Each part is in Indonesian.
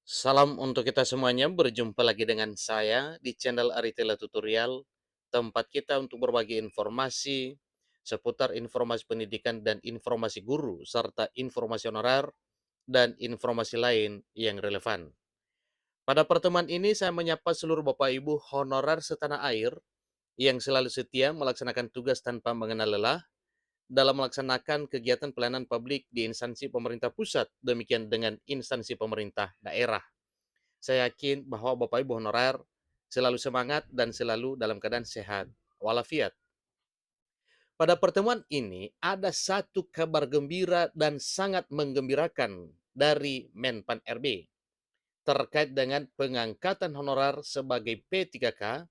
Salam untuk kita semuanya, berjumpa lagi dengan saya di channel Aritela Tutorial, tempat kita untuk berbagi informasi seputar informasi pendidikan dan informasi guru, serta informasi honorer dan informasi lain yang relevan. Pada pertemuan ini saya menyapa seluruh Bapak Ibu honorer setanah air yang selalu setia melaksanakan tugas tanpa mengenal lelah dalam melaksanakan kegiatan pelayanan publik di instansi pemerintah pusat, demikian dengan instansi pemerintah daerah. Saya yakin bahwa Bapak Ibu honorer selalu semangat dan selalu dalam keadaan sehat walafiat. Pada pertemuan ini ada satu kabar gembira dan sangat menggembirakan dari Menpan RB terkait dengan pengangkatan honorer sebagai P3K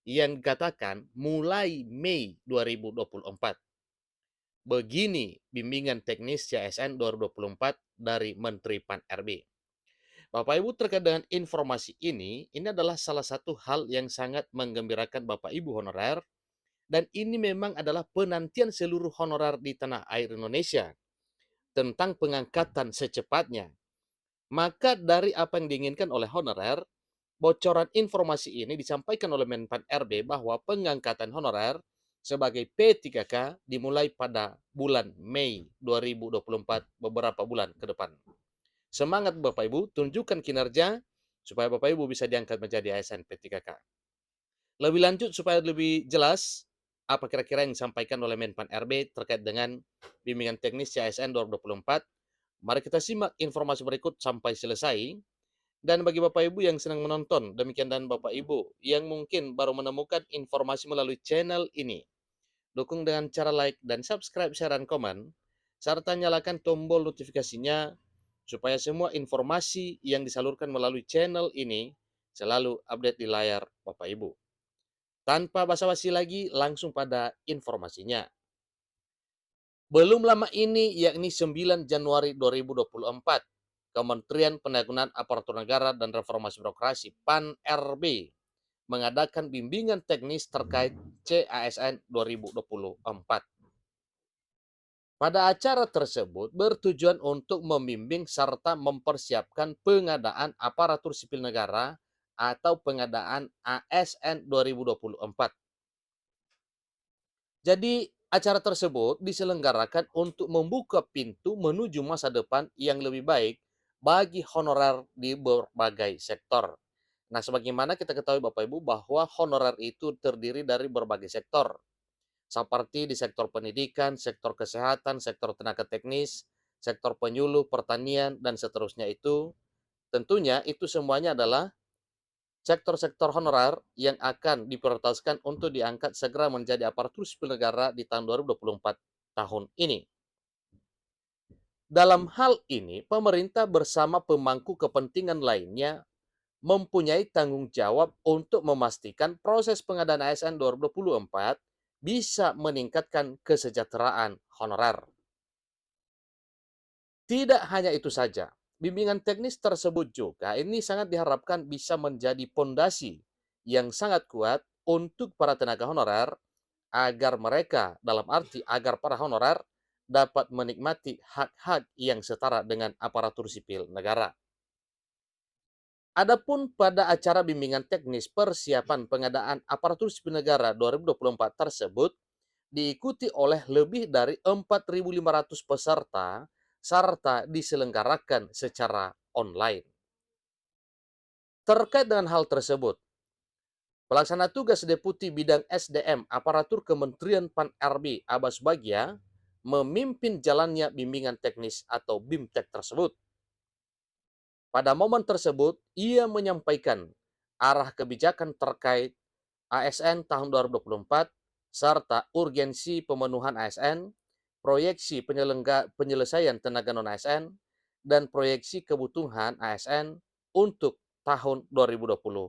yang dikatakan mulai Mei 2024. Begini bimbingan teknis CSN 2024 dari Menteri Pan RB. Bapak Ibu, terkait dengan informasi ini adalah salah satu hal yang sangat menggembirakan Bapak Ibu honorer, dan ini memang adalah penantian seluruh honorer di tanah air Indonesia tentang pengangkatan secepatnya. Maka dari apa yang diinginkan oleh honorer, bocoran informasi ini disampaikan oleh Menpan RB bahwa pengangkatan honorer sebagai P3K dimulai pada bulan Mei 2024, beberapa bulan ke depan. Semangat Bapak Ibu, tunjukkan kinerja supaya Bapak Ibu bisa diangkat menjadi ASN P3K. Lebih lanjut supaya lebih jelas apa kira-kira yang disampaikan oleh Menpan RB terkait dengan bimbingan teknis CASN 2024. Mari kita simak informasi berikut sampai selesai. Dan bagi Bapak Ibu yang sedang menonton, demikian dan Bapak Ibu yang mungkin baru menemukan informasi melalui channel ini, dukung dengan cara like dan subscribe, share, dan komen, serta nyalakan tombol notifikasinya supaya semua informasi yang disalurkan melalui channel ini selalu update di layar Bapak Ibu. Tanpa basa-basi lagi, langsung pada informasinya. Belum lama ini, yakni 9 Januari 2024, Kementerian Pendayagunaan Aparatur Negara dan Reformasi Birokrasi (PAN RB) mengadakan bimbingan teknis terkait CASN 2024. Pada acara tersebut bertujuan untuk membimbing serta mempersiapkan pengadaan aparatur sipil negara atau pengadaan ASN 2024. Jadi, acara tersebut diselenggarakan untuk membuka pintu menuju masa depan yang lebih baik bagi honorer di berbagai sektor. Nah, sebagaimana kita ketahui Bapak Ibu bahwa honorer itu terdiri dari berbagai sektor, seperti di sektor pendidikan, sektor kesehatan, sektor tenaga teknis, sektor penyuluh, pertanian, dan seterusnya itu. Tentunya itu semuanya adalah sektor-sektor honorer yang akan diprioritaskan untuk diangkat segera menjadi aparatur sipil negara di tahun 2024 tahun ini. Dalam hal ini, pemerintah bersama pemangku kepentingan lainnya mempunyai tanggung jawab untuk memastikan proses pengadaan ASN 2024 bisa meningkatkan kesejahteraan honorer. Tidak hanya itu saja, bimbingan teknis tersebut juga ini sangat diharapkan bisa menjadi pondasi yang sangat kuat untuk para tenaga honorer agar mereka, dalam arti agar para honorer dapat menikmati hak-hak yang setara dengan aparatur sipil negara. Adapun pada acara bimbingan teknis persiapan pengadaan aparatur sipil negara 2024 tersebut diikuti oleh lebih dari 4.500 peserta serta diselenggarakan secara online. Terkait dengan hal tersebut, pelaksana tugas Deputi Bidang SDM Aparatur Kementerian Pan RB Abbas Bagia memimpin jalannya bimbingan teknis atau BIMTEK tersebut. Pada momen tersebut, ia menyampaikan arah kebijakan terkait ASN tahun 2024 serta urgensi pemenuhan ASN, proyeksi penyelesaian tenaga non-ASN, dan proyeksi kebutuhan ASN untuk tahun 2024.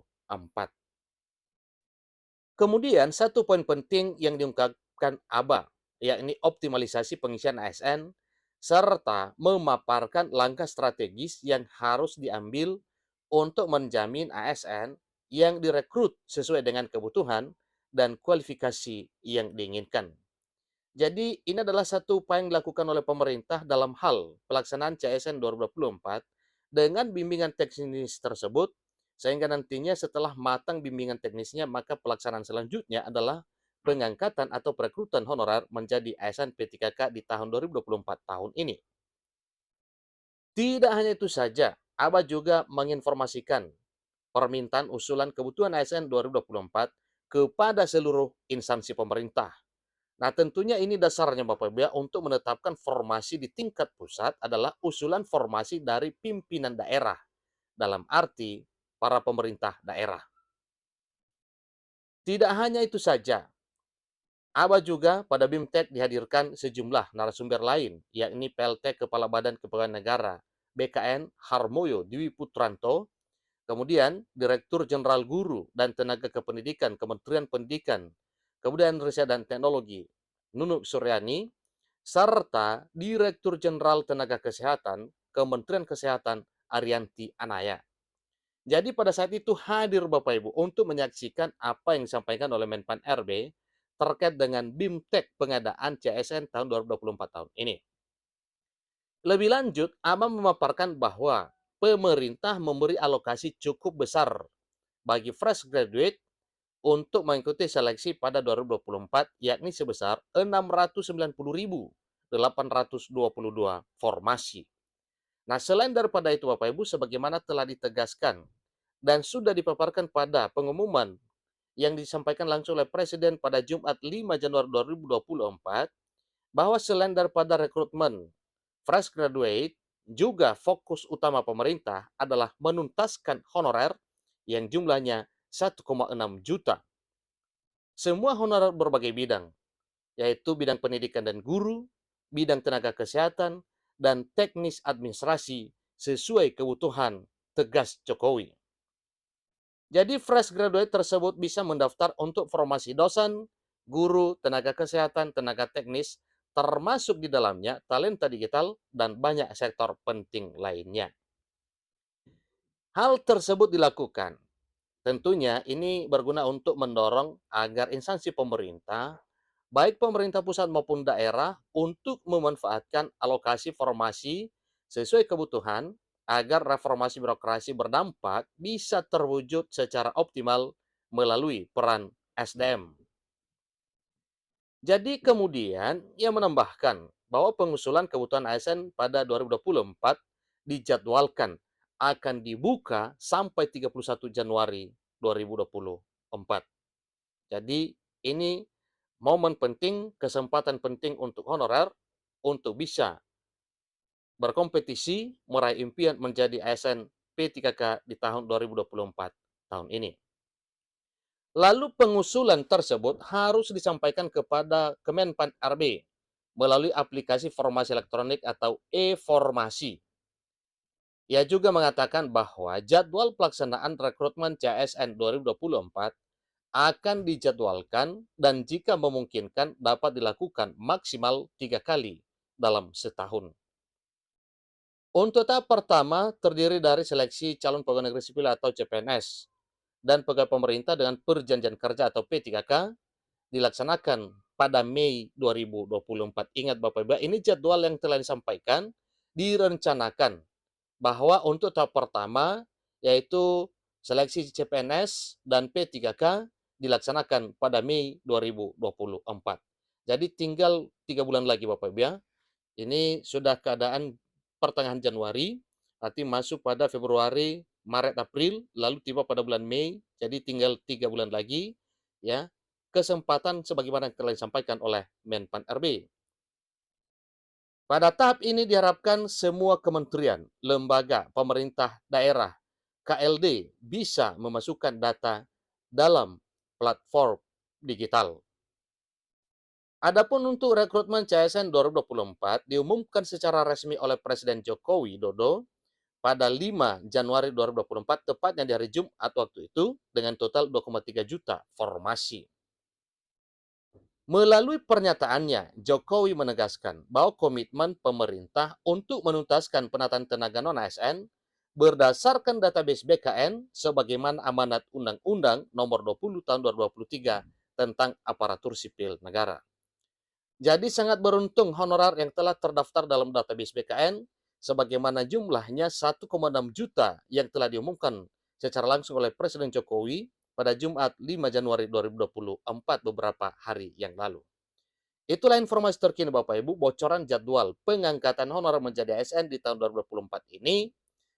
Kemudian satu poin penting yang diungkapkan ABA, yakni optimalisasi pengisian ASN, serta memaparkan langkah strategis yang harus diambil untuk menjamin ASN yang direkrut sesuai dengan kebutuhan dan kualifikasi yang diinginkan. Jadi ini adalah satu upaya yang dilakukan oleh pemerintah dalam hal pelaksanaan CSN 2024 dengan bimbingan teknis tersebut, sehingga nantinya setelah matang bimbingan teknisnya, maka pelaksanaan selanjutnya adalah pengangkatan atau perekrutan honorer menjadi ASN P3K di tahun 2024 tahun ini. Tidak hanya itu saja, ABA juga menginformasikan permintaan usulan kebutuhan ASN 2024 kepada seluruh instansi pemerintah. Nah, tentunya ini dasarnya Bapak Ibu ya, untuk menetapkan formasi di tingkat pusat adalah usulan formasi dari pimpinan daerah, dalam arti para pemerintah daerah. Tidak hanya itu saja, ABA juga pada BIMTEK dihadirkan sejumlah narasumber lain, yakni PLT Kepala Badan Kepegawaian Negara, BKN Harmoyo Dwi Putranto, kemudian Direktur Jenderal Guru dan Tenaga Kependidikan Kementerian Pendidikan, kemudian Riset dan Teknologi, Nunuk Suryani, serta Direktur Jenderal Tenaga Kesehatan Kementerian Kesehatan Arianti Anaya. Jadi pada saat itu hadir Bapak Ibu untuk menyaksikan apa yang disampaikan oleh Menpan RB terkait dengan BIMTEK pengadaan CSN tahun 2024 tahun ini. Lebih lanjut, AMA memaparkan bahwa pemerintah memberi alokasi cukup besar bagi fresh graduate untuk mengikuti seleksi pada 2024, yakni sebesar 690.822 formasi. Nah, selain daripada itu Bapak Ibu, sebagaimana telah ditegaskan dan sudah dipaparkan pada pengumuman yang disampaikan langsung oleh Presiden pada Jumat 5 Januari 2024, bahwa selain daripada rekrutmen fresh graduate, juga fokus utama pemerintah adalah menuntaskan honorer yang jumlahnya 1,6 juta. Semua honorer berbagai bidang, yaitu bidang pendidikan dan guru, bidang tenaga kesehatan, dan teknis administrasi sesuai kebutuhan, tegas Jokowi. Jadi fresh graduate tersebut bisa mendaftar untuk formasi dosen, guru, tenaga kesehatan, tenaga teknis, termasuk di dalamnya talenta digital dan banyak sektor penting lainnya. Hal tersebut dilakukan. Tentunya ini berguna untuk mendorong agar instansi pemerintah, baik pemerintah pusat maupun daerah, untuk memanfaatkan alokasi formasi sesuai kebutuhan agar reformasi birokrasi berdampak bisa terwujud secara optimal melalui peran SDM. Jadi kemudian ia menambahkan bahwa pengusulan kebutuhan ASN pada 2024 dijadwalkan akan dibuka sampai 31 Januari 2024. Jadi ini momen penting, kesempatan penting untuk honorer untuk bisa berkompetisi meraih impian menjadi ASN P3K di tahun 2024 tahun ini. Lalu pengusulan tersebut harus disampaikan kepada Kemenpan RB melalui aplikasi formasi elektronik atau e-formasi. Ia juga mengatakan bahwa jadwal pelaksanaan rekrutmen CSN 2024 akan dijadwalkan dan jika memungkinkan dapat dilakukan maksimal 3 kali dalam setahun. Untuk tahap pertama terdiri dari seleksi calon pegawai negeri sipil atau CPNS dan pegawai pemerintah dengan perjanjian kerja atau P3K dilaksanakan pada Mei 2024. Ingat Bapak Ibu, ini jadwal yang telah disampaikan, direncanakan bahwa untuk tahap pertama yaitu seleksi CPNS dan P3K dilaksanakan pada Mei 2024. Jadi tinggal 3 bulan lagi Bapak Ibu ya. Ini sudah keadaan pertengahan Januari, nanti masuk pada Februari, Maret, April, lalu tiba pada bulan Mei, jadi tinggal 3 bulan lagi, ya. Kesempatan sebagaimana yang telah disampaikan oleh Menpan RB. Pada tahap ini diharapkan semua kementerian, lembaga, pemerintah daerah, KLD bisa memasukkan data dalam platform digital. Adapun untuk rekrutmen CSN 2024 diumumkan secara resmi oleh Presiden Joko Widodo pada 5 Januari 2024, tepatnya di hari Jumat waktu itu, dengan total 2,3 juta formasi. Melalui pernyataannya, Jokowi menegaskan bahwa komitmen pemerintah untuk menuntaskan penataan tenaga non-ASN berdasarkan database BKN sebagaimana amanat Undang-Undang Nomor 20 Tahun 2023 tentang aparatur sipil negara. Jadi sangat beruntung honorer yang telah terdaftar dalam database BKN sebagaimana jumlahnya 1,6 juta yang telah diumumkan secara langsung oleh Presiden Jokowi pada Jumat 5 Januari 2024 beberapa hari yang lalu. Itulah informasi terkini Bapak Ibu, bocoran jadwal pengangkatan honorer menjadi ASN di tahun 2024 ini,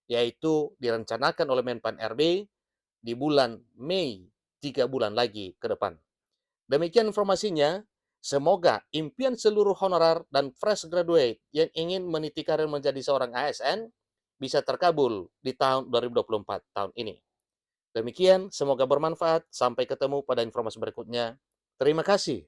yaitu direncanakan oleh Menpan RB di bulan Mei, 3 bulan lagi ke depan. Demikian informasinya, semoga impian seluruh honorer dan fresh graduate yang ingin meniti karir menjadi seorang ASN bisa terkabul di tahun 2024 tahun ini. Demikian, semoga bermanfaat. Sampai ketemu pada informasi berikutnya. Terima kasih.